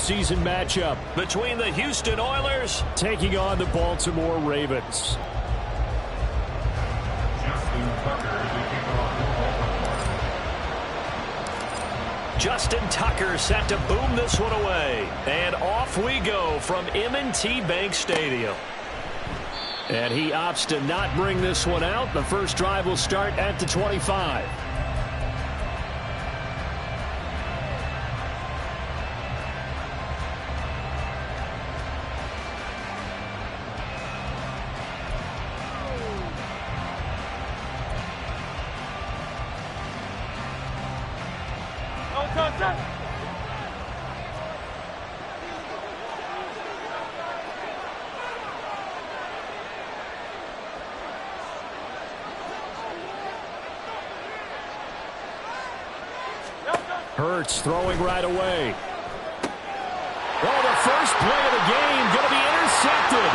postseason matchup between the Houston Oilers taking on the Baltimore Ravens. Justin Tucker set to boom this one away. And off we go from M&T Bank Stadium. And he opts to not bring this one out. The first drive will start at the 25. Hurts throwing right away. Oh, the first play of the game going to be intercepted.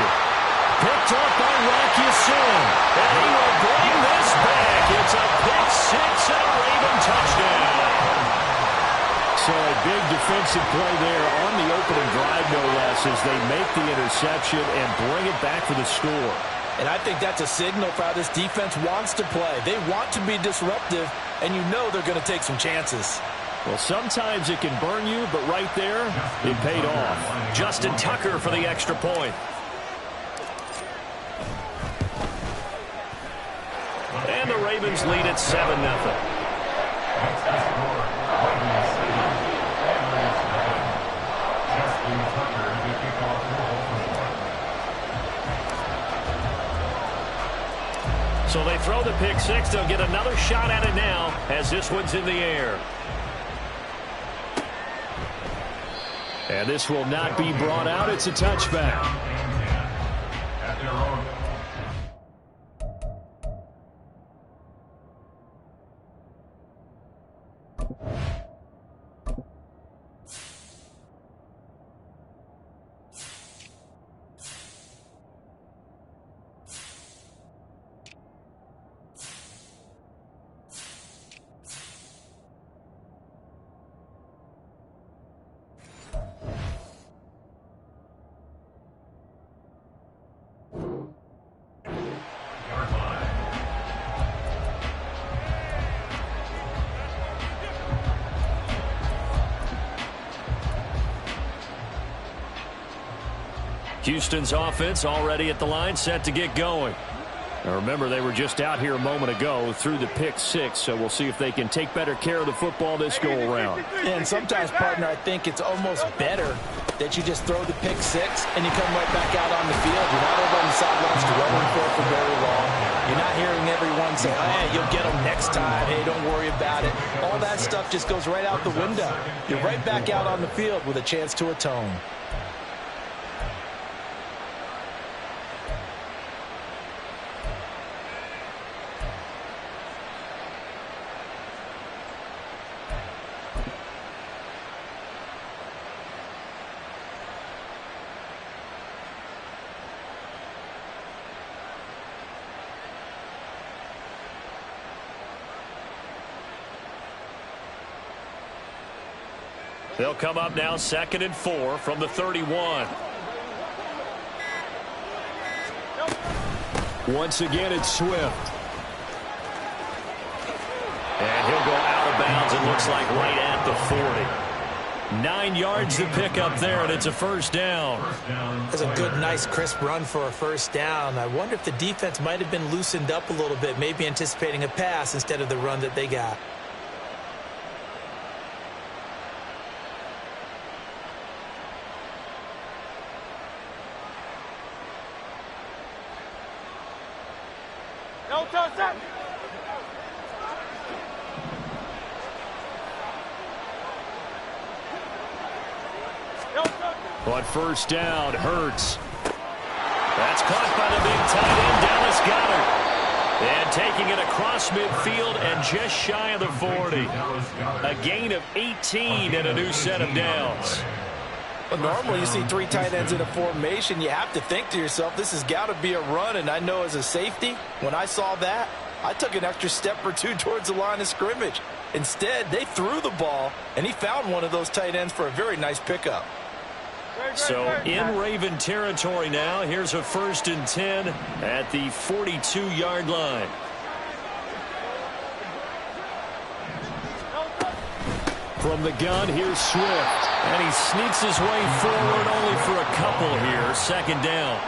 Picked up by Rocky Sin. And he will bring this back. It's a pick six and a Raven touchdown. So a big defensive play there on the opening drive, no less, as they make the interception and bring it back for the score. And I think that's a signal for how this defense wants to play. They want to be disruptive, and you know they're going to take some chances. Well, sometimes it can burn you, but right there, it paid off. Justin Tucker for the extra point. And the Ravens lead at 7-0. So they throw the pick six. They'll get another shot at it now as this one's in the air. And this will not be brought out. It's a touchback. Houston's offense already at the line, set to get going. Now remember, they were just out here a moment ago through the pick six, so we'll see if they can take better care of the football this go-around. And sometimes, partner, I think it's almost better that you just throw the pick six and you come right back out on the field. You're not over on the sidelines dwelling for very long. You're not hearing everyone say, hey, you'll get them next time. Hey, don't worry about it. All that stuff just goes right out the window. You're right back out on the field with a chance to atone. They'll come up now 2nd and 4 from the 31. Once again, it's Swift. And he'll go out of bounds, it looks like right at the 40. 9 yards to pick up there, and it's a first down. That's a good, nice, crisp run for a first down. I wonder if the defense might have been loosened up a little bit, maybe anticipating a pass instead of the run that they got. On first down, Hurts. That's caught by the big tight end, Dallas Goedert. And taking it across midfield and just shy of the 40. A gain of 18 and a new set of downs. Well, normally you see 3 tight ends in a formation. You have to think to yourself, this has got to be a run. And I know as a safety, when I saw that, I took an extra step or two towards the line of scrimmage. Instead, they threw the ball, and he found one of those tight ends for a very nice pickup. So in Raven territory now. Here's a 1st and 10 at the 42-yard line. From the gun, here's Swift. And he sneaks his way forward only for a couple here. 2nd down.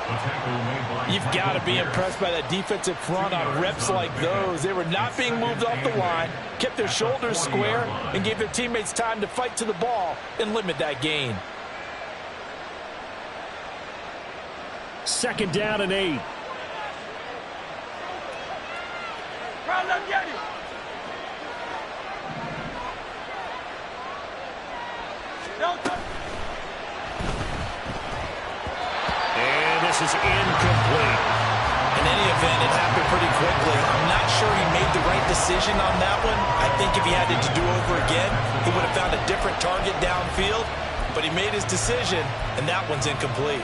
You've got to be impressed by that defensive front on reps like those. They were not being moved off the line, kept their shoulders square, and gave their teammates time to fight to the ball and limit that gain. 2nd down and 8. And this is incomplete. In any event, it happened pretty quickly. I'm not sure he made the right decision on that one. I think if he had it to do over again, he would have found a different target downfield. But he made his decision, and that one's incomplete.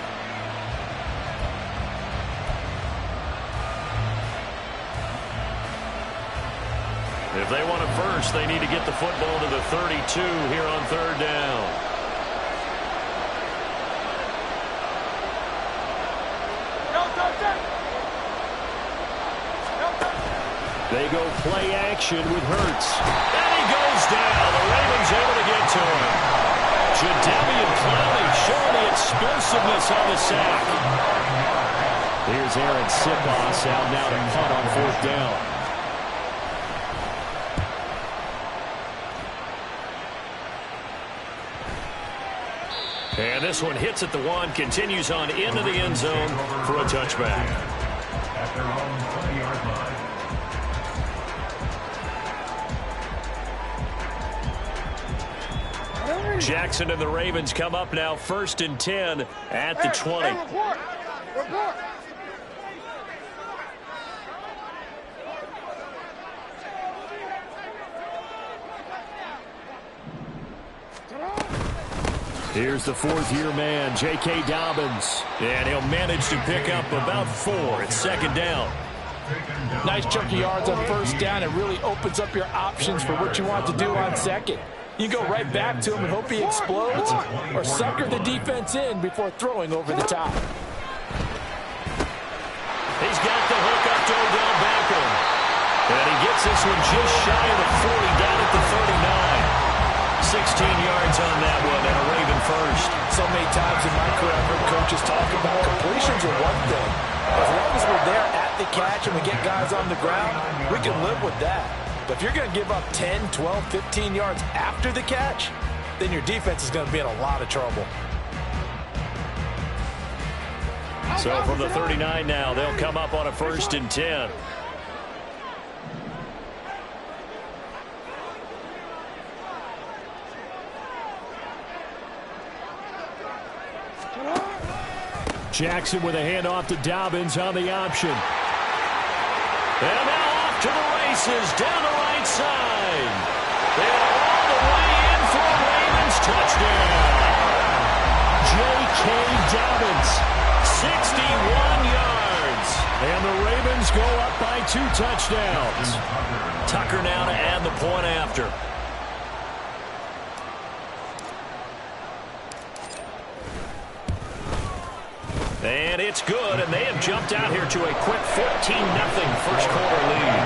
If they want it first, they need to get the football to the 32 here on 3rd down. They go play action with Hurts. And he goes down. The Ravens able to get to him. Jadeveon Clowney showing the explosiveness on the sack. Here's Aaron Sipos out now to punt on 4th down. And this one hits at the 1, continues on into the end zone for a touchback. At their own 20-yard line. Jackson and the Ravens come up now 1st and 10 at the 20. Report. Here's the 4th-year man, J.K. Dobbins. And he'll manage to pick up about 4 at 2nd down. Nice chunk of yards on 1st down. It really opens up your options for what you want to do on 2nd. You go right back to him and hope he explodes, or sucker the defense in before throwing over the top. He's got the hook up to Odell Beckham. And he gets this one just shy of the 40 down at the 39. 16 yards on that one and a Raven first. So many times in my career I've heard coaches talk about completions are one thing. As long as we're there at the catch and we get guys on the ground, we can live with that. But if you're going to give up 10, 12, 15 yards after the catch, then your defense is going to be in a lot of trouble. So from the 39 now, they'll come up on a 1st and 10. Jackson with a handoff to Dobbins on the option. And now off to the races down the right side. They are all the way in for a Ravens touchdown. J.K. Dobbins. 61 yards. And the Ravens go up by 2 touchdowns. Tucker now to add the point after. And it's good, and they have jumped out here to a quick 14-0 first quarter lead.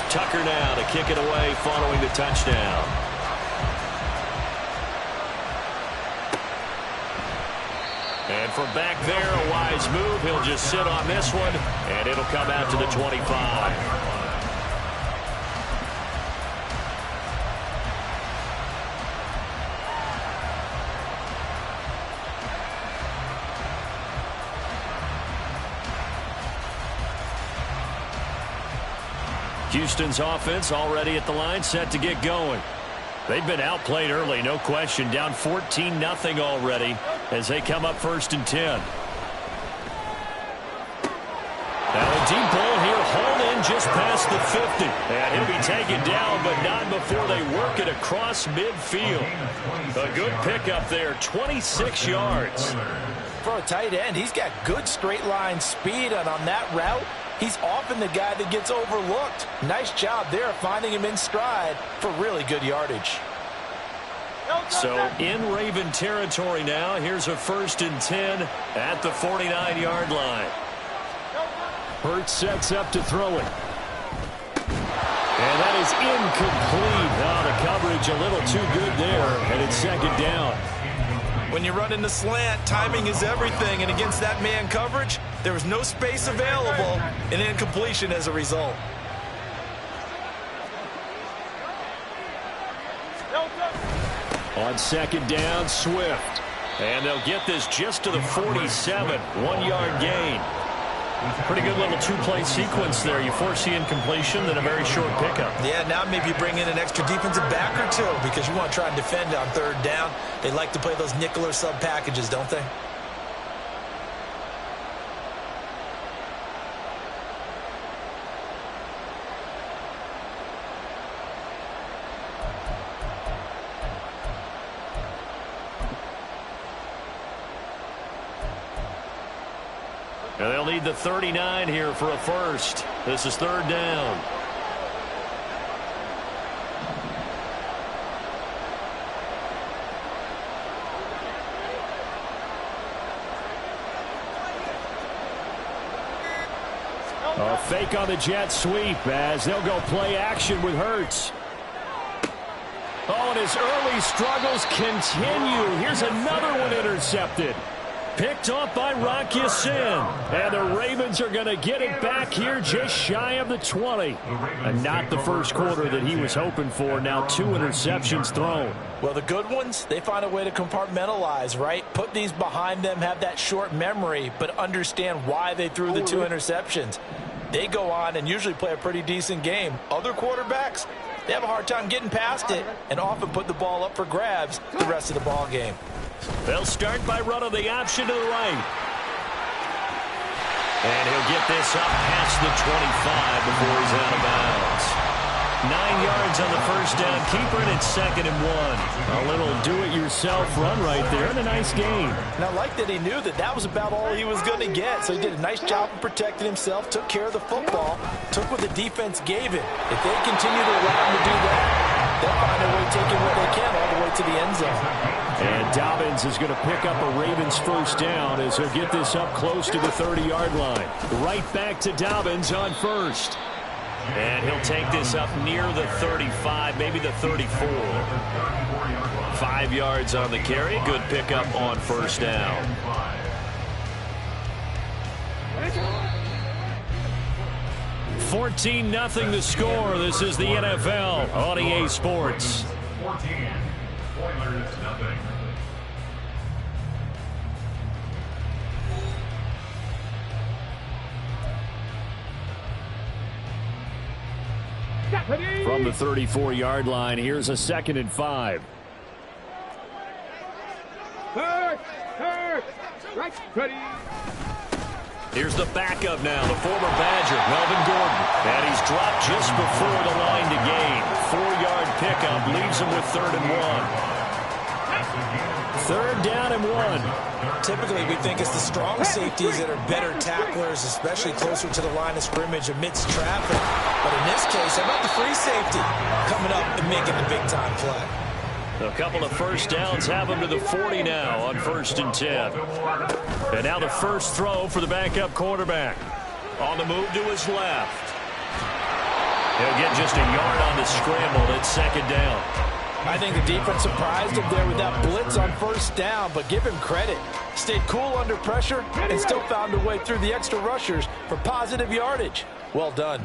Tucker now to kick it away following the touchdown. And from back there, a wise move. He'll just sit on this one, and it'll come out to the 25. Houston's offense already at the line, set to get going. They've been outplayed early, no question. Down 14-0 already as they come up 1st and 10. Now a deep ball here, hauled in just past the 50. And he'll be taken down, but not before they work it across midfield. A good pickup there, 26 yards. For a tight end, he's got good straight line speed, and on that route, He's often the guy that gets overlooked. Nice job there finding him in stride for really good yardage. So in Raven territory now. Here's a 1st and 10 at the 49-yard line. Hurts sets up to throw it. And that is incomplete. Now the coverage a little too good there, and it's 2nd down. When you run in the slant, timing is everything, and against that man coverage, there was no space available, and incompletion as a result. On 2nd down, Swift. And they'll get this just to the 47. 1-yard gain. Pretty good little 2-play sequence there. You force the incompletion, then a very short pickup. Yeah, now maybe you bring in an extra defensive back or two because you want to try and defend on 3rd down. They like to play those nickel or sub packages, don't they? And they'll need the 39 here for a 1st. This is 3rd down. A fake on the jet sweep as they'll go play action with Hurts. Oh, and his early struggles continue. Here's another one intercepted. Picked off by Rock Ya-Sin. And the Ravens are going to get it back here just shy of the 20. And not the first quarter that he was hoping for. Now 2 interceptions thrown. Well, the good ones, they find a way to compartmentalize, right? Put these behind them, have that short memory, but understand why they threw the 2 interceptions. They go on and usually play a pretty decent game. Other quarterbacks, they have a hard time getting past it and often put the ball up for grabs the rest of the ball game. They'll start by running the option to the right. And he'll get this up past the 25 before he's out of bounds. 9 yards on the 1st down. Keeper, and it's 2nd and 1. A little do-it-yourself run right there and a nice game. And I like that he knew that that was about all he was going to get. So he did a nice job of protecting himself, took care of the football, took what the defense gave him. If they continue to allow him to do that, they'll find a way taking what they can all the way to the end zone. And Dobbins is going to pick up a Ravens 1st down as he'll get this up close to the 30-yard line. Right back to Dobbins on 1st. And he'll take this up near the 35, maybe the 34. 5 yards on the carry. Good pickup on 1st down. $14-0 the score. This is the NFL on EA Sports. 14. Oilers, nothing. From the 34-yard line, here's a 2nd and 5. Here's the backup now, the former Badger, Melvin Gordon. And he's dropped just before the line to gain. 4-yard pickup leaves him with 3rd and 1. 3rd down and 1. Typically, we think it's the strong safeties that are better tacklers, especially closer to the line of scrimmage amidst traffic. But in this case, how about the free safety coming up and making the big-time play? A couple of 1st downs have him to the 40 now on 1st and 10. And now the first throw for the backup quarterback. On the move to his left. He'll get just a yard on the scramble. It's 2nd down. I think the defense surprised him there with that blitz on 1st down, but give him credit. Stayed cool under pressure and still found a way through the extra rushers for positive yardage. Well done.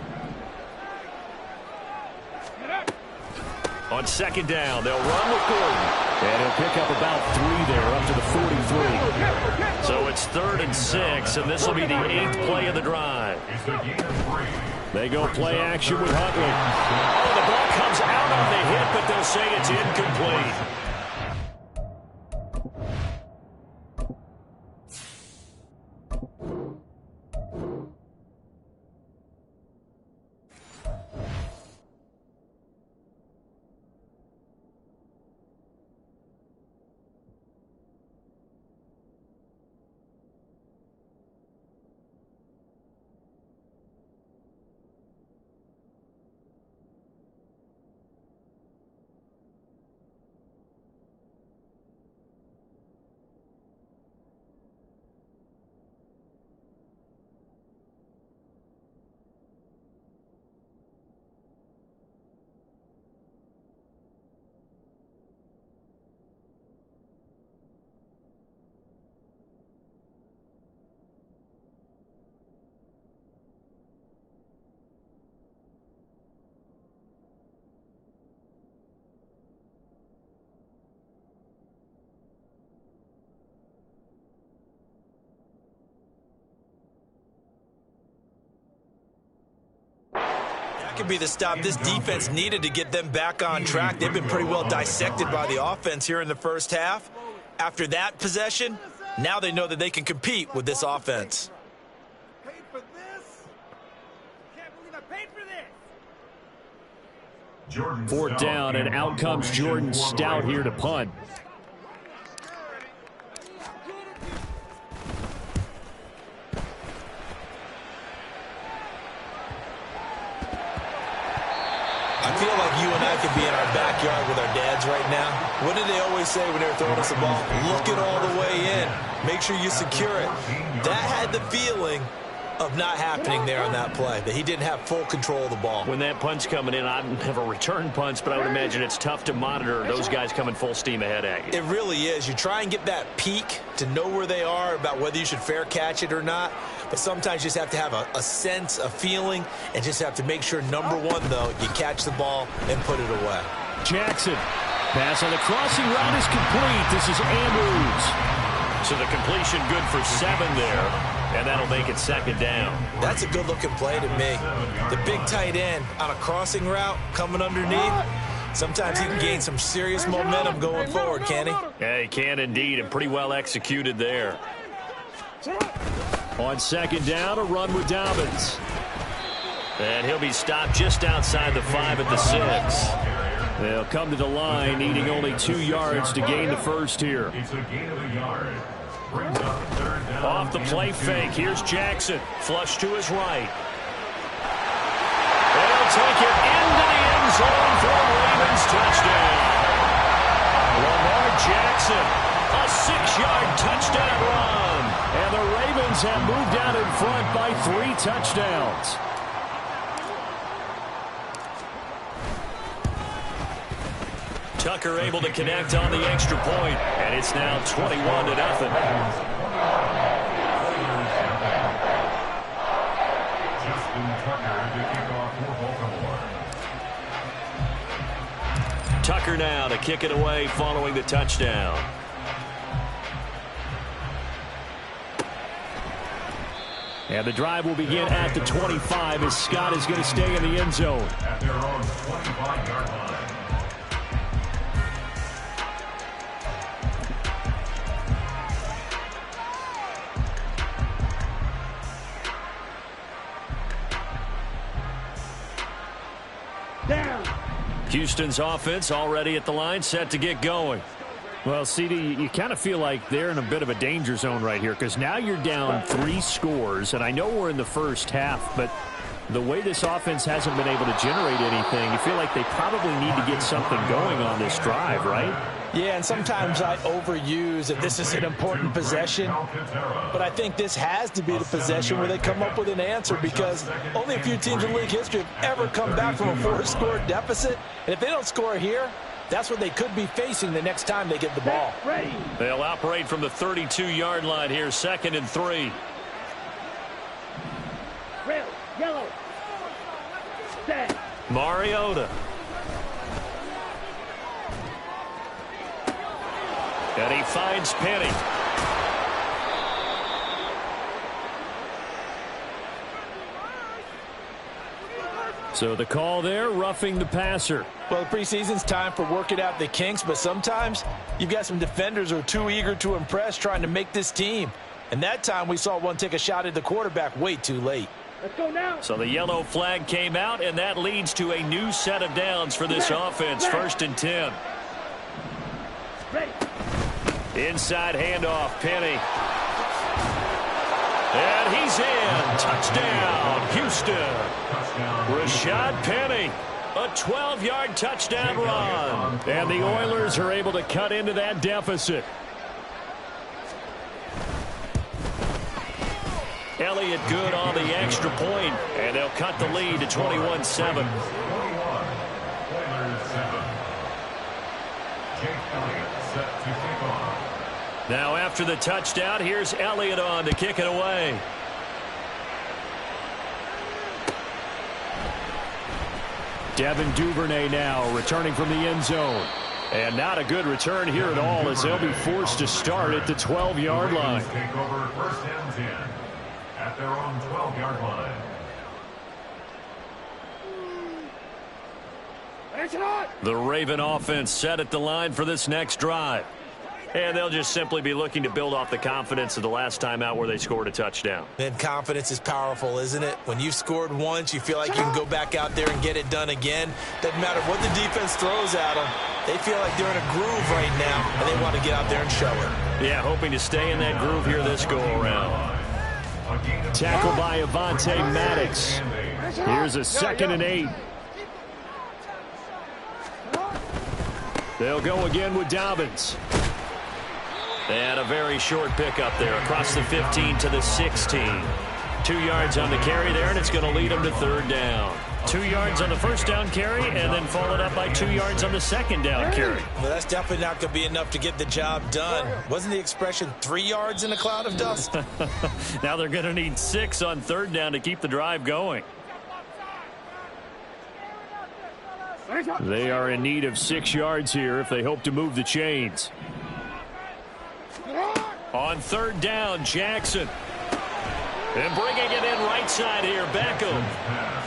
On 2nd down, they'll run with Gordon. And he'll pick up about 3 there, up to the 43. So it's 3rd and 6, and this will be the 8th play of the drive. They go play action with Huntley. Oh, the ball comes out on the hit, but they'll say it's incomplete. could be the stop this defense needed to get them back on track. They've been pretty well dissected by the offense here in the first half. After that possession, now they know that they can compete with this offense. Fourth down, and out comes Jordan Stout here to punt. I feel like you and I could be in our backyard with our dads right now. What did they always say when they were throwing us the ball? Look it all the way in. Make sure you secure it. That had the feeling of not happening there on that play, that he didn't have full control of the ball. When that punt's coming in, I've never returned punts, but I would imagine it's tough to monitor those guys coming full steam ahead at you. It really is. You try and get that peek to know where they are, about whether you should fair catch it or not, but sometimes you just have to have a sense, a feeling, and just have to make sure, number one, though, you catch the ball and put it away. Jackson. Pass on the crossing route is complete. This is Andrews. So the completion good for 7 there, and that'll make it second down. That's a good-looking play to me. The big tight end on a crossing route coming underneath, sometimes he can gain some serious momentum going forward, can he? Yeah, he can indeed, and pretty well executed there. On second down, a run with Dobbins. And he'll be stopped just outside the 5 at the 6. They'll come to the line, needing only 2 yards to gain the first here. It's a gain of a yard. Brings up third down. Off the play fake, here's Jackson. Flush to his right. They'll take it into the end zone for a Ravens touchdown. Lamar Jackson, a 6-yard touchdown run. And the Ravens have moved out in front by 3 touchdowns. Tucker able to connect on the extra point, and it's now 21-0. Justin Tucker to kick off for Baltimore. Tucker now to kick it away following the touchdown. And the drive will begin at the 25 as Scott is going to stay in the end zone. At their own 25-yard line. Houston's offense already at the line, set to get going. Well, CD, you kind of feel like they're in a bit of a danger zone right here because now you're down 3 scores, and I know we're in the first half, but the way this offense hasn't been able to generate anything, you feel like they probably need to get something going on this drive, right? Yeah, and sometimes I overuse that this is an important possession, but I think this has to be the possession where they come up with an answer because only a few teams in league history have ever come back from a 4-score deficit, and if they don't score here, that's what they could be facing the next time they get the ball. They'll operate from the 32-yard line here, 2nd and 3. Red, yellow, set. Mariota. And he finds Penny. So the call there, roughing the passer. Well, the preseason's time for working out the kinks, but sometimes you've got some defenders who are too eager to impress trying to make this team. And that time we saw one take a shot at the quarterback way too late. Let's go now. So the yellow flag came out, and that leads to a new set of downs for this offense. 1st and 10. Ready. Inside handoff, Penny. And he's in. Touchdown, Houston. Rashad Penny, a 12-yard touchdown run. And the Oilers are able to cut into that deficit. Elliott good on the extra point, and they'll cut the lead to 21-7. Now after the touchdown, here's Elliott on to kick it away. Devin Duvernay now returning from the end zone. And not a good return here at all as they'll be forced to start at the 12-yard line. Take over 1st and 10 at their own 12-yard line. The Raven offense set at the line for this next drive. And they'll just simply be looking to build off the confidence of the last time out where they scored a touchdown. And confidence is powerful, isn't it? When you've scored once, you feel like you can go back out there and get it done again. Doesn't matter what the defense throws at them. They feel like they're in a groove right now, and they want to get out there and show it. Yeah, hoping to stay in that groove here this go-around. Tackled by Avonte Maddox. Here's a 2nd and 8. They'll go again with Dobbins. And a very short pickup there across the 15 to the 16. 2 yards on the carry there, and it's going to lead them to 3rd down. 2 yards on the first down carry, and then followed up by 2 yards on the 2nd down carry. Well, that's definitely not going to be enough to get the job done. Wasn't the expression 3 yards in a cloud of dust? Now they're going to need 6 on 3rd down to keep the drive going. They are in need of 6 yards here if they hope to move the chains. On 3rd down, Jackson. And bringing it in right side here, Beckham.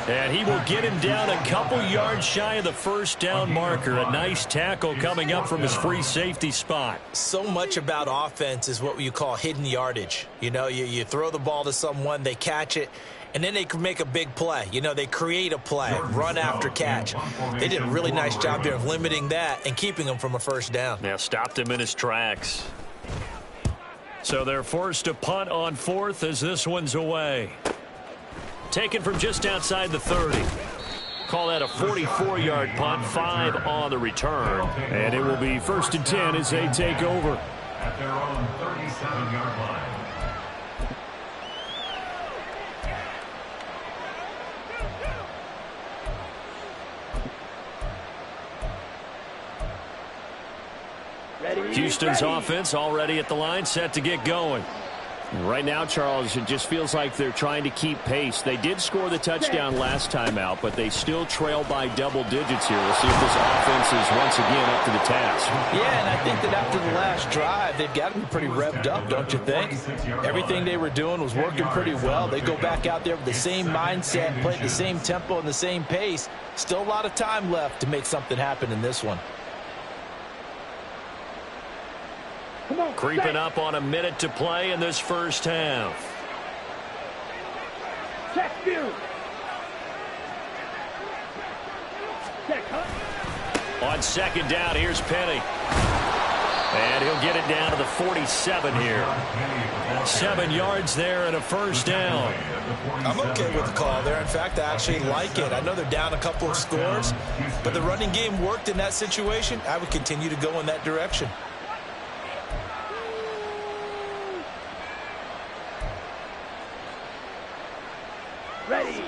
And he will get him down a couple yards shy of the 1st down marker. A nice tackle coming up from his free safety spot. So much about offense is what you call hidden yardage. You know, you throw the ball to someone, they catch it, and then they can make a big play. You know, they create a play, run after catch. They did a really nice job there of limiting that and keeping him from a 1st down. Now stopped him in his tracks. So they're forced to punt on 4th as this one's away. Taken from just outside the 30. Call that a 44-yard punt, 5 on the return. And it will be 1st and 10 as they take over. At their own 37-yard line. Houston's offense already at the line, set to get going. Right now, Charles, it just feels like they're trying to keep pace. They did score the touchdown last time out, but they still trail by double digits here. We'll see if this offense is once again up to the task. Yeah, and I think that after the last drive, they've got to be pretty revved up, don't you think? Everything they were doing was working pretty well. They go back out there with the same mindset, play at the same tempo and the same pace. Still a lot of time left to make something happen in this one. Creeping up on a minute to play in this 1st half. Check view. Check, huh? On 2nd down, here's Penny. And he'll get it down to the 47 here. 7 yards there and a 1st down. I'm okay with the call there. In fact, I actually like it. I know they're down a couple of scores, but the running game worked in that situation. I would continue to go in that direction. Ready.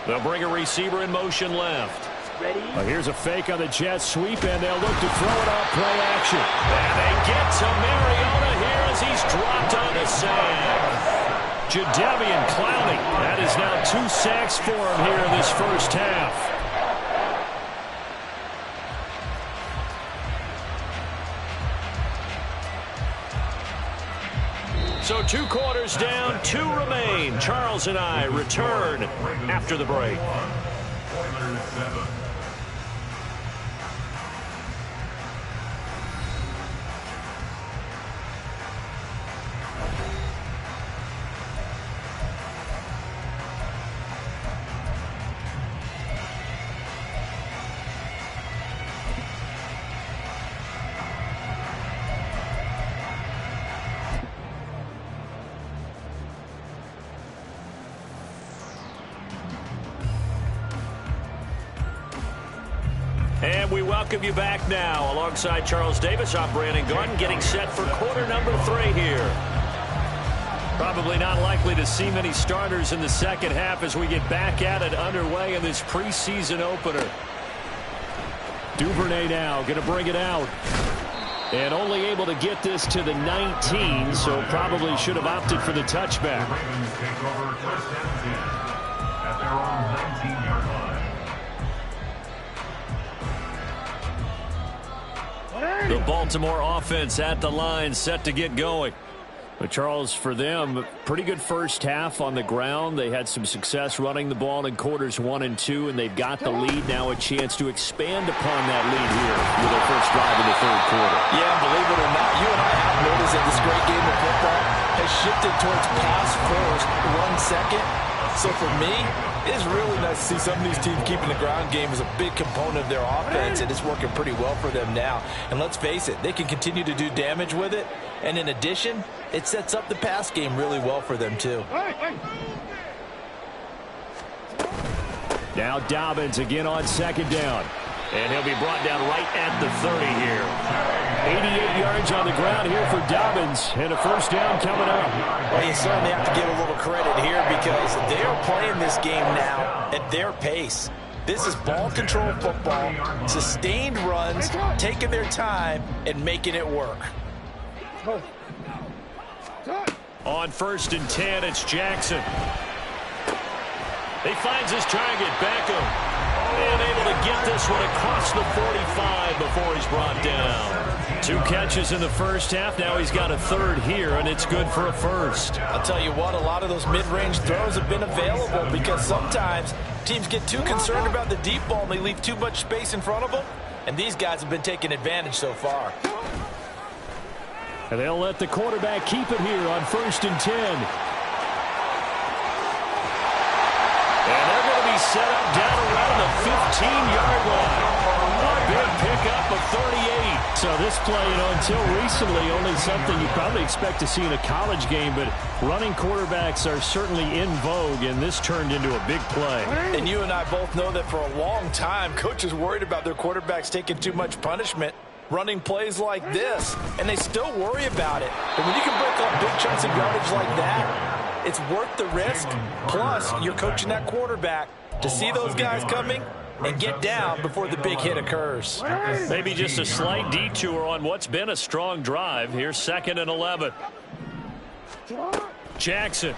They'll bring a receiver in motion left. Ready. Here's a fake on the jet sweep, and they'll look to throw it off play action. And they get to Mariota here as he's dropped on the sand. Jadeveon Clowney. That is now 2 sacks for him here in this 1st half. So 2 quarters down, 2 remain. Charles and I return after the break. And we welcome you back now. Alongside Charles Davis, I'm Brandon Gordon, getting set for quarter number 3 here. Probably not likely to see many starters in the 2nd half as we get back at it underway in this preseason opener. Duvernay now going to bring it out. And only able to get this to the 19, so probably should have opted for the touchback. Ravens take over 1st and 10 at their own 19-yard line. The Baltimore offense at the line, set to get going. But Charles, for them, pretty good first half on the ground. They had some success running the ball in quarters 1 and 2, and they've got the lead now, a chance to expand upon that lead here with their first drive in the third quarter. Yeah, believe it or not, you and I have noticed that this great game of football has shifted towards pass first, run second. So for me, it is really nice to see some of these teams keeping the ground game as a big component of their offense, and it's working pretty well for them now. And let's face it, they can continue to do damage with it. And in addition, it sets up the pass game really well for them, too. Now Dobbins again on second down. And he'll be brought down right at the 30 here. 88 yards on the ground here for Dobbins. And a first down coming up. Well, you certainly have to give a little credit here because they are playing this game now at their pace. This is ball control football, sustained runs, taking their time, and making it work. On 1st and 10, it's Jackson. He finds his target, Beckham. And able to get this one across the 45 before he's brought down. 2 catches in the first half. Now he's got a third here, and it's good for a first. I'll tell you what, a lot of those mid-range throws have been available because sometimes teams get too concerned about the deep ball and they leave too much space in front of them. And these guys have been taking advantage so far. And they'll let the quarterback keep it here on 1st and 10. And they're going to be set up down around the 15-yard line. A big pickup of 38. So this play, until recently, only something you probably expect to see in a college game, but running quarterbacks are certainly in vogue, and this turned into a big play. And you and I both know that for a long time, coaches worried about their quarterbacks taking too much punishment running plays like this, and they still worry about it. But when you can break up big chunks of yardage like that, it's worth the risk. Plus, you're coaching that quarterback to see those guys coming and get down before the big hit occurs. Maybe just a slight detour on what's been a strong drive. Here's 2nd and 11. Jackson.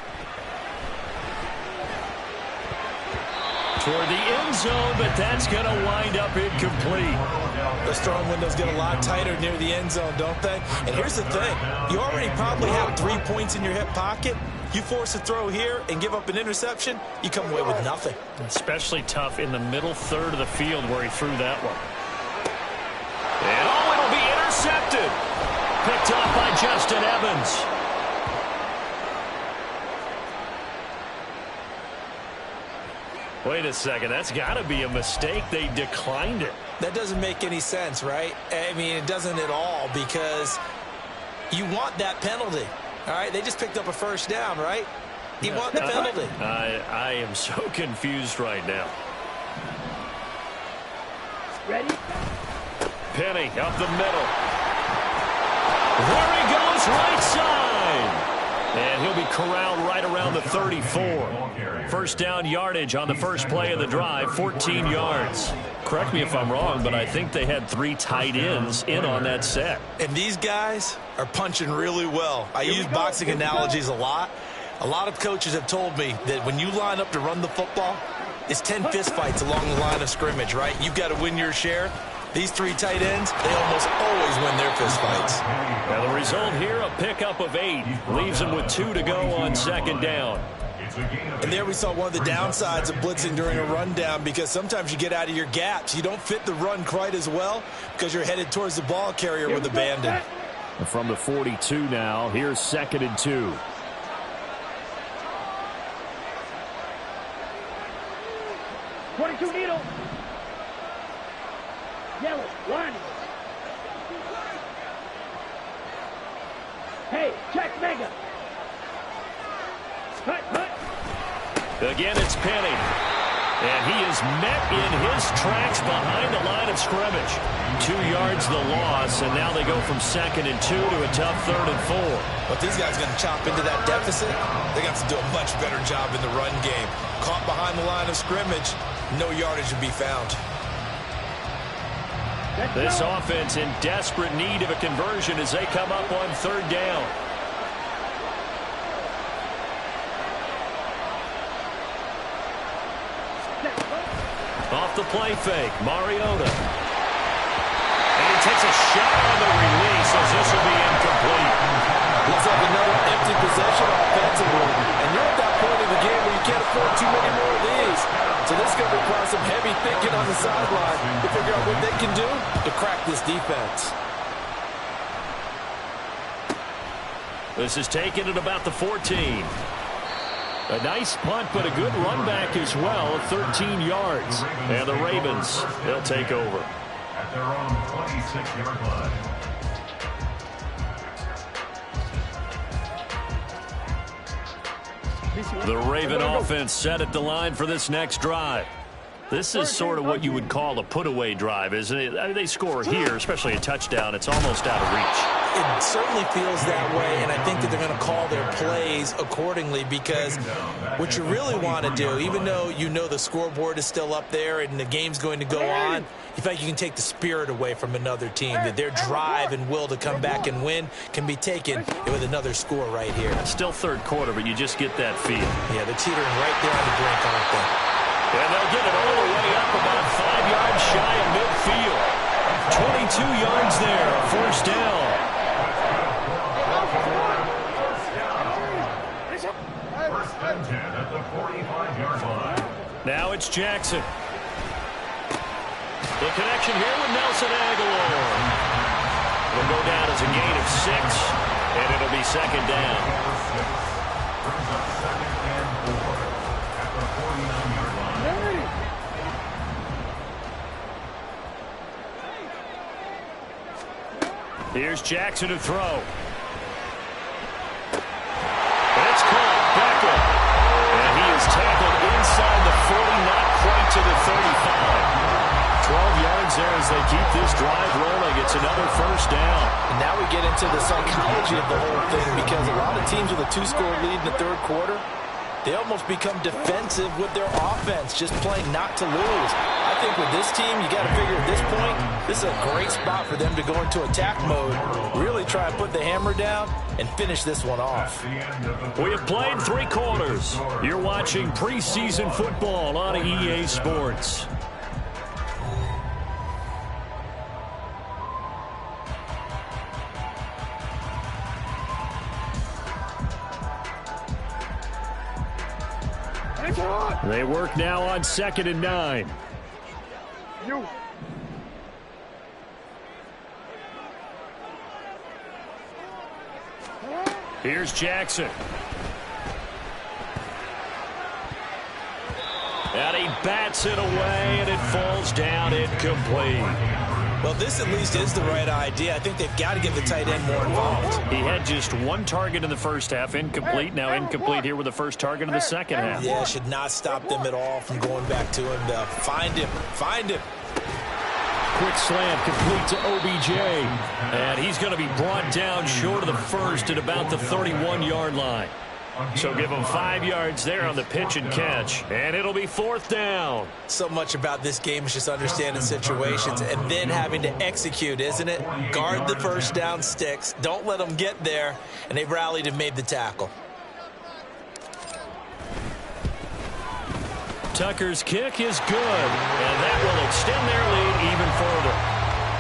Toward the end zone, but that's going to wind up incomplete. Those throwing windows get a lot tighter near the end zone, don't they? And here's the thing. You already probably have 3 points in your hip pocket. You force a throw here and give up an interception, you come away with nothing. Especially tough in the middle third of the field where he threw that one. And it'll be intercepted. Picked off by Justin Evans. Wait a second, that's got to be a mistake. They declined it. That doesn't make any sense, right? I mean, it doesn't at all because you want that penalty. All right, they just picked up a first down, right? You want the penalty. I am so confused right now. Ready? Penny up the middle. There he goes, right side. And he'll be corralled right around the 34. First down yardage on the first play of the drive, 14 yards. Correct me if I'm wrong, but I think they had 3 tight ends in on that set. And these guys are punching really well. I use boxing analogies a lot. A lot of coaches have told me that when you line up to run the football, it's 10 fistfights along the line of scrimmage, right? You've got to win your share. These 3 tight ends, they almost always win their fistfights. Now the result here, a pickup of 8. Leaves them with 2 to go on 2nd down. And there we saw one of the downsides of blitzing during a rundown because sometimes you get out of your gaps. You don't fit the run quite as well because you're headed towards the ball carrier with abandon. From the 42 now, here's 2nd and 2. '22 needle. Yellow, 1. Hey, check mega. Cut, cut. Again, it's Penny. And he is met in his tracks behind the line of scrimmage. 2 yards the loss, and now they go from 2nd and 2 to a tough 3rd and 4. But these guys are going to chop into that deficit. They're going to have to do a much better job in the run game. Caught behind the line of scrimmage, no yardage to be found. This offense in desperate need of a conversion as they come up on 3rd down. Off the play fake, Mariota. And he takes a shot on the release as this will be incomplete. Looks like another empty possession offensively. And you're at that point in the game where you can't afford too many more of these. So this is going to require some heavy thinking on the sideline to figure out what they can do to crack this defense. This is taken at about the 14. A nice punt, but a good run back as well of 13 yards. And the Ravens, they'll take over. At their own 26-yard line. The Raven offense set at the line for this next drive. This is sort of what you would call a put-away drive, isn't it? I mean, they score here, especially a touchdown. It's almost out of reach. It certainly feels that way, and I think that they're going to call their plays accordingly because what you really want to do, even though you know the scoreboard is still up there and the game's going to go on, you feel like you can take the spirit away from another team, that their drive and will to come back and win can be taken with another score right here. Still third quarter, but you just get that feel. Yeah, they're teetering right there on the brink, aren't they? And they'll get it all the way up about 5 yards shy of midfield. 22 yards there, first down. First and 10 at the 45-yard line. Now it's Jackson. The connection here with Nelson Aguilar. It'll go down as a gain of 6, and it'll be second down. Brings up second and 4 at the 49-yard line. Here's Jackson to throw. It's caught. Beckham. And he is tackled inside the 40, not quite to the 35. 12 yards there as they keep this drive rolling. It's another first down. And now we get into the psychology of the whole thing because a lot of teams with a 2-score lead in the third quarter, they almost become defensive with their offense, just playing not to lose. I think with this team, you got to figure at this point, this is a great spot for them to go into attack mode, really try and put the hammer down and finish this one off. We have played 3 quarters. You're watching preseason football on EA Sports. They work now on 2nd and 9. Here's Jackson. And he bats it away, and it falls down incomplete. Well, this at least is the right idea. I think they've got to get the tight end more involved. He had just 1 target in the first half, incomplete. Now incomplete here with the first target in the second half. Yeah, should not stop them at all from going back to him to find him. Find him. Quick slam complete to OBJ. And he's going to be brought down short of the first at about the 31-yard line. So give him 5 yards there on the pitch and catch. And it'll be 4th down. So much about this game is just understanding situations and then having to execute, isn't it? Guard the first down sticks. Don't let them get there. And they rallied and made the tackle. Tucker's kick is good. And that will extend their lead even further.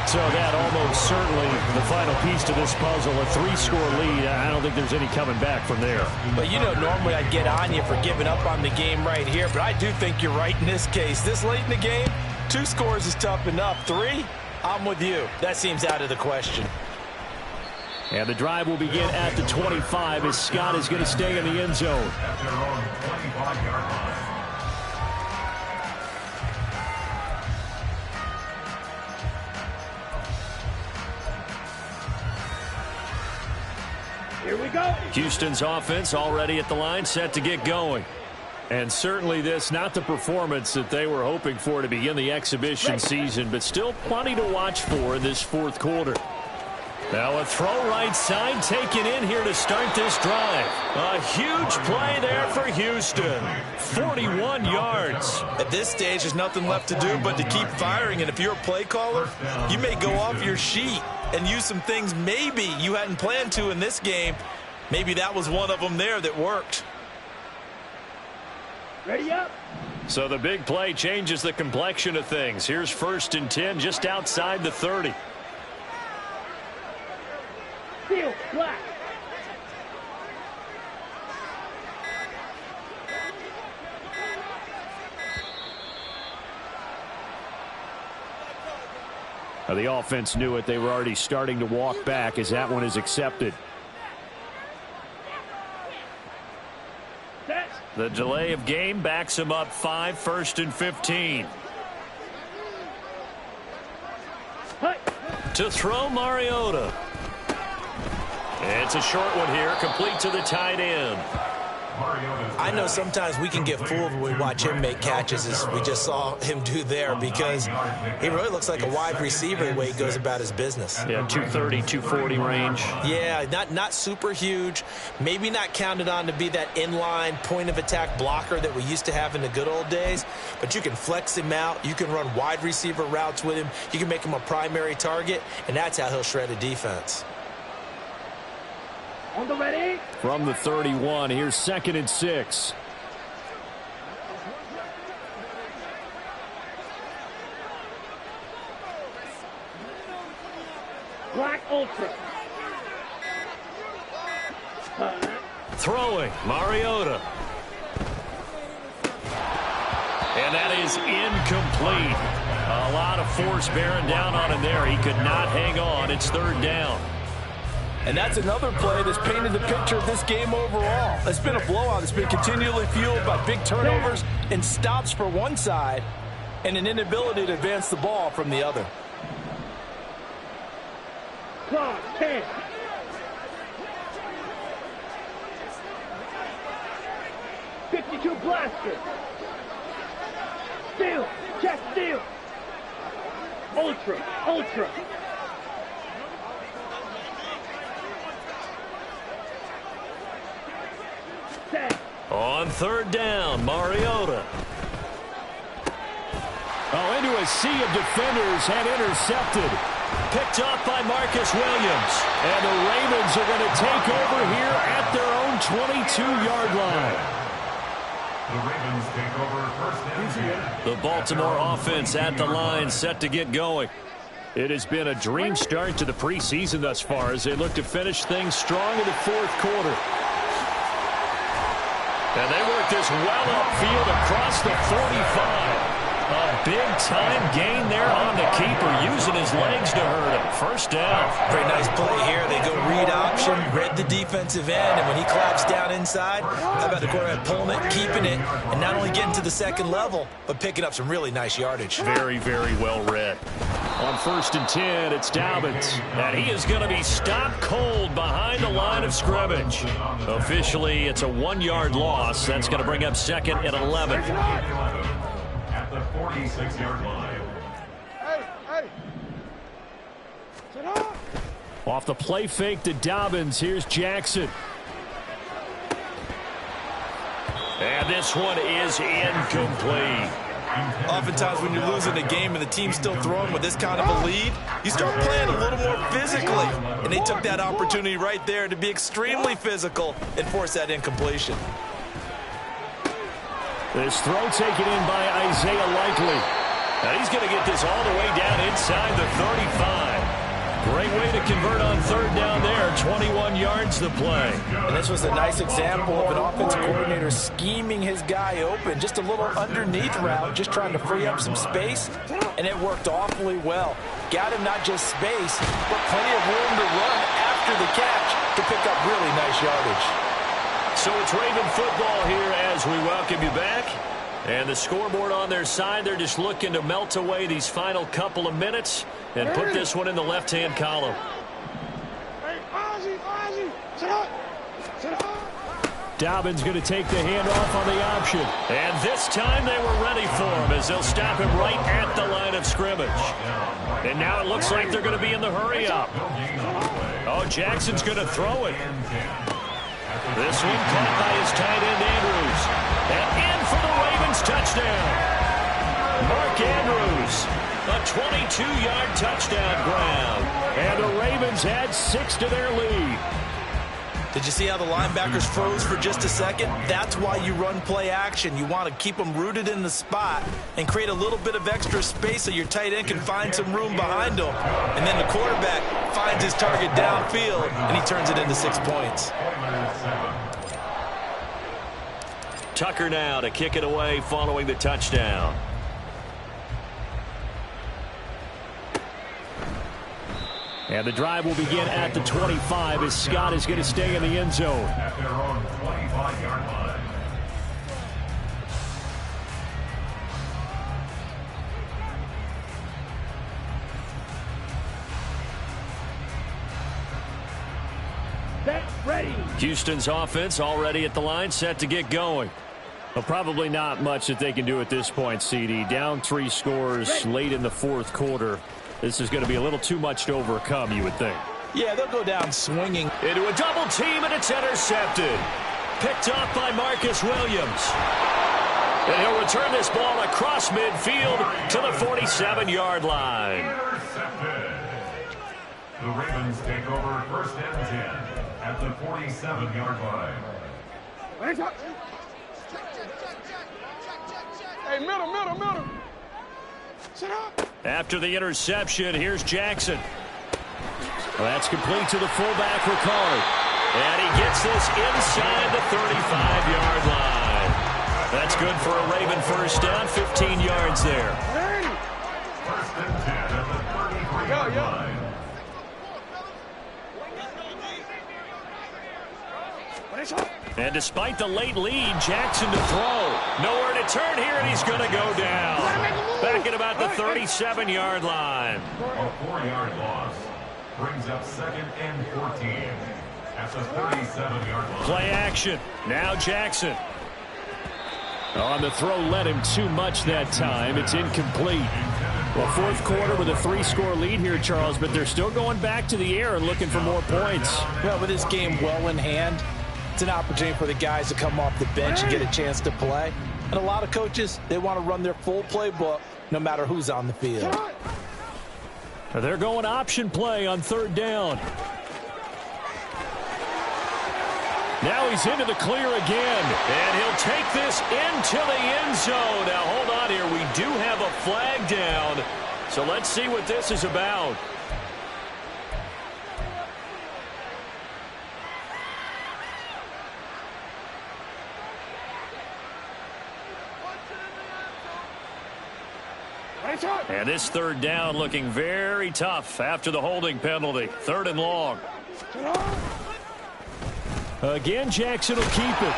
So that almost certainly the final piece to this puzzle, a 3-score lead. I don't think there's any coming back from there. But you know, normally I'd get on you for giving up on the game right here, but I do think you're right in this case. This late in the game, 2 scores is tough enough. 3, I'm with you. That seems out of the question. And the drive will begin at the 25 as Scott is going to stay in the end zone. At their own 25-yard line. Here we go. Houston's offense already at the line, set to get going. And certainly this, not the performance that they were hoping for to begin the exhibition season, but still plenty to watch for in this 4th quarter. Now a throw right side taken in here to start this drive. A huge play there for Houston. 41 yards. At this stage, there's nothing left to do but to keep firing. And if you're a play caller, you may go off your sheet and use some things maybe you hadn't planned to in this game. Maybe that was one of them there that worked. Ready up. So the big play changes the complexion of things. Here's 1st and 10 just outside the 30. Steel, black. The offense knew it. They were already starting to walk back as that one is accepted. Set. The delay of game backs him up 5, 1st and 15. Hut. To throw, Mariota. It's a short one here, complete to the tight end. I know sometimes we can get fooled when we watch him make catches, as we just saw him do there, because he really looks like a wide receiver the way he goes about his business. Yeah, 230, 240 range. Yeah, not super huge, maybe not counted on to be that inline point-of-attack blocker that we used to have in the good old days, but you can flex him out, you can run wide receiver routes with him, you can make him a primary target, and that's how he'll shred a defense. On the ready. From the 31, here's 2nd and 6. Black ultra. Throwing, Mariota. And that is incomplete. A lot of force bearing down on him there. He could not hang on. It's 3rd down. And that's another play that's painted the picture of this game overall. It's been a blowout. It's been continually fueled by big turnovers and stops for one side and an inability to advance the ball from the other. Clock, 10. .52 blaster. Steel, chest steel. Ultra, ultra. Set. On 3rd down, Mariota. Oh, into a sea of defenders and intercepted. Picked off by Marcus Williams. And the Ravens are going to take over here at their own 22-yard line. The Ravens take over 1st and 10. The Baltimore offense at the line, set to get going. It has been a dream start to the preseason thus far as they look to finish things strong in the 4th quarter. And they work this well upfield across the 45. A big-time gain there on the keeper, using his legs to hurt him. 1st down. Very nice play here. They go read option, read the defensive end, and when he claps down inside, how about the quarterback pulling it, keeping it, and not only getting to the 2nd level, but picking up some really nice yardage. Very, very well read. On 1st and 10, it's Dobbins. And he is going to be stopped cold behind the line of scrimmage. Officially, it's a 1-yard loss. That's going to bring up 2nd and 11. At the 46-yard line. Off the play fake to Dobbins, here's Jackson. And this one is incomplete. Oftentimes when you're losing a game and the team's still throwing with this kind of a lead, you start playing a little more physically. And they took that opportunity right there to be extremely physical and force that incompletion. This throw taken in by Isaiah Likely. Now he's going to get this all the way down inside the 35. Great way to convert on 3rd down there. 21 yards to play. And this was a nice example of an offensive coordinator scheming his guy open. Just a little underneath route, just trying to free up some space. And it worked awfully well. Got him not just space, but plenty of room to run after the catch to pick up really nice yardage. So it's Raven football here as we welcome you back. And the scoreboard on their side, they're just looking to melt away these final couple of minutes and put this one in the left-hand column. Dobbins going to take the handoff on the option. And this time they were ready for him as they'll stop him right at the line of scrimmage. And now it looks like they're going to be in the hurry-up. Oh, Jackson's going to throw it. This one caught by his tight end, Andrews. And in for the Ravens touchdown. Mark Andrews, a 22-yard touchdown grab. And the Ravens add 6 to their lead. Did you see how the linebackers froze for just a second? That's why you run play action. You want to keep them rooted in the spot and create a little bit of extra space so your tight end can find some room behind him. And then the quarterback finds his target downfield, and he turns it into 6 points. Tucker now to kick it away following the touchdown. And the drive will begin at the 25 as Scott is going to stay in the end zone. At their own 25-yard line. Set, ready. Houston's offense already at the line, set to get going. Well, probably not much that they can do at this point, CD. Down 3 scores late in the fourth quarter. This is going to be a little too much to overcome, you would think. Yeah, they'll go down swinging. Into a double team, and it's intercepted. Picked off by Marcus Williams. And he'll return this ball across midfield to the 47-yard line. Intercepted. The Ravens take over 1st and 10 at the 47-yard line. Hey, middle. Sit up. After the interception, here's Jackson. Well, that's complete to the fullback, Ricard. And he gets this inside the 35-yard line. That's good for a Raven first down, 15 yards there. 1st and 10 at the 33-yard line. And despite the late lead, Jackson to throw. Nowhere to turn here, and he's going to go down. Back at about the 37-yard line. A 4-yard loss brings up 2nd and 14 at the 37-yard line. Play action. Now Jackson. On the throw, led him too much that time. It's incomplete. Well, fourth quarter with a 3-score lead here, Charles, but they're still going back to the air and looking for more points. Well, with this game well in hand, it's an opportunity for the guys to come off the bench and get a chance to play. And a lot of coaches, they want to run their full playbook no matter who's on the field. They're going option play on 3rd down. Now he's into the clear again. And he'll take this into the end zone. Now, hold on here. We do have a flag down. So let's see what this is about. And this 3rd down looking very tough after the holding penalty. 3rd and long. Again, Jackson will keep it.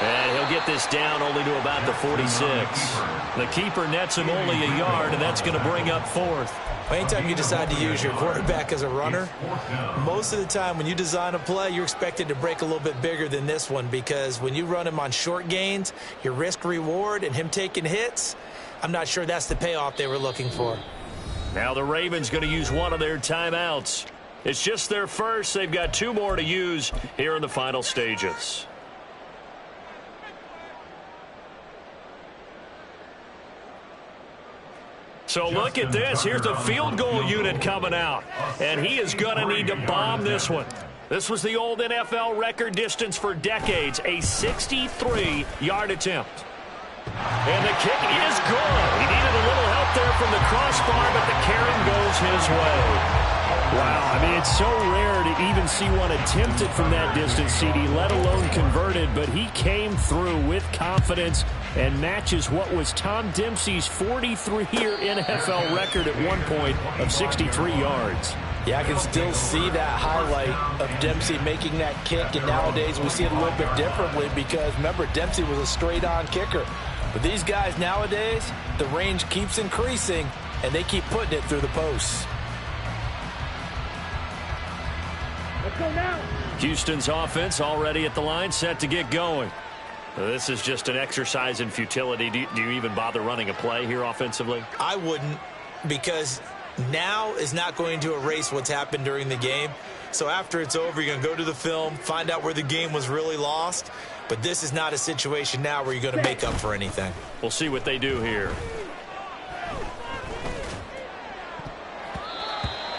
And he'll get this down only to about the 46. The keeper nets him only a yard, and that's going to bring up 4th. Anytime you decide to use your quarterback as a runner, most of the time when you design a play, you're expected to break a little bit bigger than this one, because when you run him on short gains, your risk-reward and him taking hits, I'm not sure that's the payoff they were looking for. Now the Ravens going to use one of their timeouts. It's just their first. They've got 2 more to use here in the final stages. So look at this. Here's the field goal unit coming out. And he is going to need to bomb this one. This was the old NFL record distance for decades, a 63-yard attempt. And the kick is good. He needed a little help there from the crossbar, but the carry goes his way. Wow, I mean, it's so rare to even see one attempted from that distance, CD, let alone converted, but he came through with confidence and matches what was Tom Dempsey's 43-year NFL record at one point of 63 yards. Yeah, I can still see that highlight of Dempsey making that kick, and nowadays we see it a little bit differently because, remember, Dempsey was a straight-on kicker. But these guys nowadays, the range keeps increasing, and they keep putting it through the posts. Let's go now. Houston's offense already at the line, set to get going. This is just an exercise in futility. Do you even bother running a play here offensively? I wouldn't, because now is not going to erase what's happened during the game. So after it's over, you're going to go to the film, find out where the game was really lost. But this is not a situation now where you're going to make up for anything. We'll see what they do here.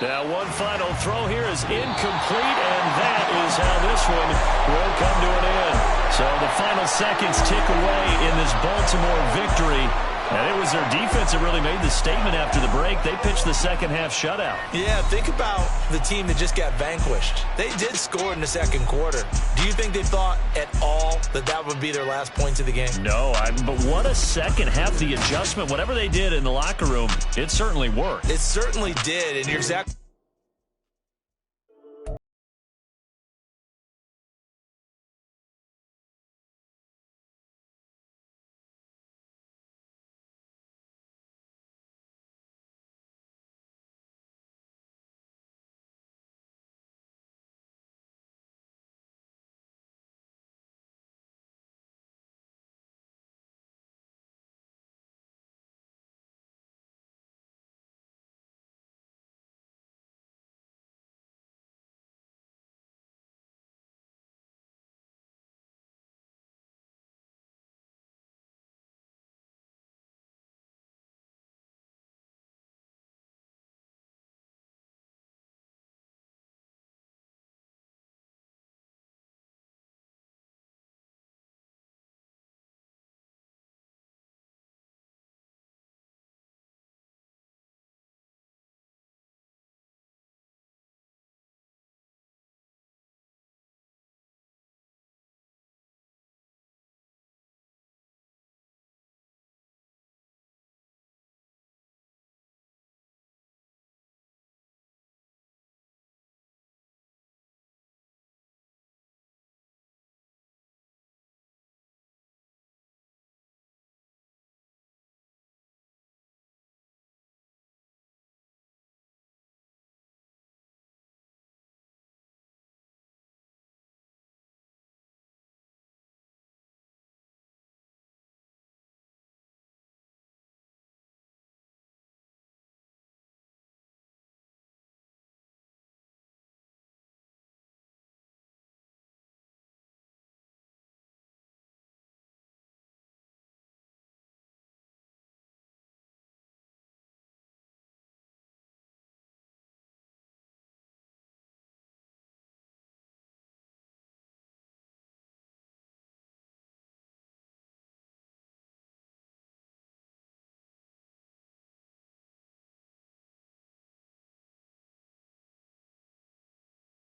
Now one final throw here is incomplete, and that is how this one will come to an end. So the final seconds tick away in this Baltimore victory. And it was their defense that really made the statement after the break. They pitched the second half shutout. Yeah, think about the team that just got vanquished. They did score in the second quarter. Do you think they thought at all that that would be their last points of the game? No, but what a second half. The adjustment, whatever they did in the locker room, it certainly worked. It certainly did, and you're exactly